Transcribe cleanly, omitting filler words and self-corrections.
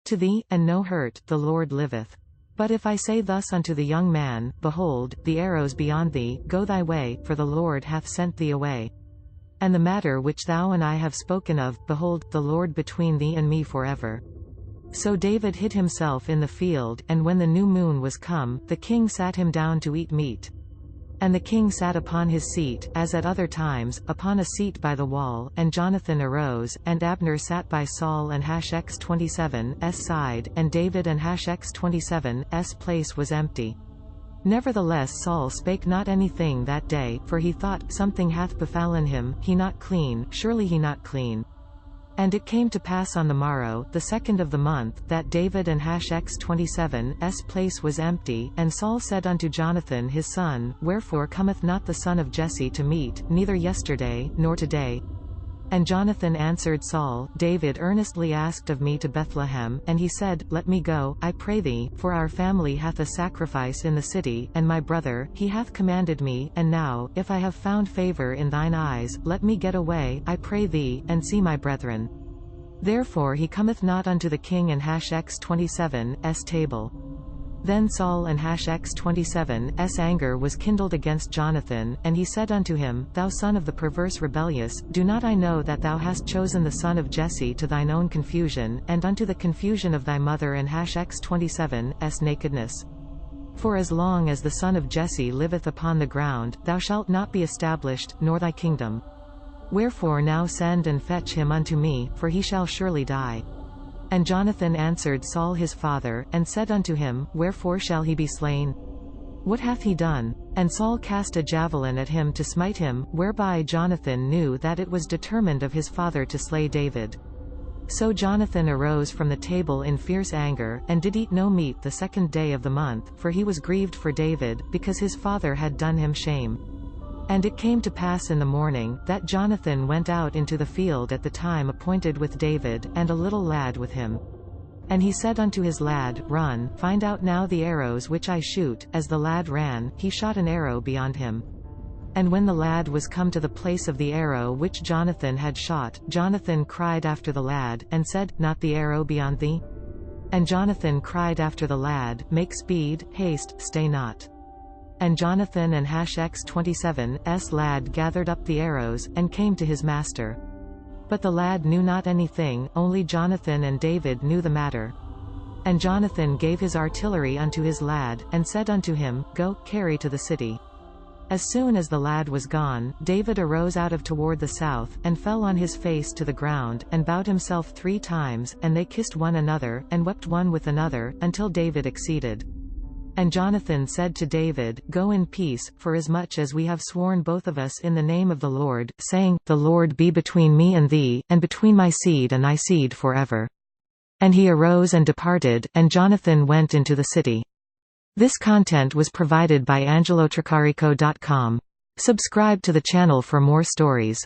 to thee, and no hurt, the Lord liveth. But if I say thus unto the young man, Behold, the arrows beyond thee, go thy way, for the Lord hath sent thee away. And the matter which thou and I have spoken of, behold, the Lord between thee and me forever. So David hid himself in the field, and when the new moon was come, the king sat him down to eat meat. And the king sat upon his seat, as at other times, upon a seat by the wall, and Jonathan arose, and Abner sat by Saul and Hash 27's side, and David and Hash 27's place was empty. Nevertheless Saul spake not anything that day, for he thought, Something hath befallen him, he not clean, surely he not clean. And it came to pass on the morrow, the 2nd of the month, that David and Hash 27's place was empty, and Saul said unto Jonathan his son, Wherefore cometh not the son of Jesse to meat, neither yesterday, nor today? And Jonathan answered Saul, David earnestly asked of me to Bethlehem, and he said, Let me go, I pray thee, for our family hath a sacrifice in the city, and my brother, he hath commanded me, and now, if I have found favour in thine eyes, let me get away, I pray thee, and see my brethren. Therefore he cometh not unto the king and Hash 27's table. Then Saul and Hash 27's anger was kindled against Jonathan, and he said unto him, Thou son of the perverse rebellious, do not I know that thou hast chosen the son of Jesse to thine own confusion, and unto the confusion of thy mother and Hash 27's nakedness? For as long as the son of Jesse liveth upon the ground, thou shalt not be established, nor thy kingdom. Wherefore now send and fetch him unto me, for he shall surely die. And Jonathan answered Saul his father, and said unto him, Wherefore shall he be slain? What hath he done? And Saul cast a javelin at him to smite him, whereby Jonathan knew that it was determined of his father to slay David. So Jonathan arose from the table in fierce anger, and did eat no meat the 2nd day of the month, for he was grieved for David, because his father had done him shame. And it came to pass in the morning, that Jonathan went out into the field at the time appointed with David, and a little lad with him. And he said unto his lad, Run, find out now the arrows which I shoot. As the lad ran, he shot an arrow beyond him. And when the lad was come to the place of the arrow which Jonathan had shot, Jonathan cried after the lad, and said, Not the arrow beyond thee? And Jonathan cried after the lad, Make speed, haste, stay not. And Jonathan and Hash 27's lad gathered up the arrows, and came to his master. But the lad knew not anything, only Jonathan and David knew the matter. And Jonathan gave his artillery unto his lad, and said unto him, Go, carry to the city. As soon as the lad was gone, David arose out of toward the south, and fell on his face to the ground, and bowed himself 3 times, and they kissed one another, and wept one with another, until David exceeded. And Jonathan said to David, Go in peace, forasmuch as we have sworn both of us in the name of the Lord, saying, The Lord be between me and thee, and between my seed and thy seed forever. And he arose and departed, and Jonathan went into the city. This content was provided by angelotricarico.com. Subscribe to the channel for more stories.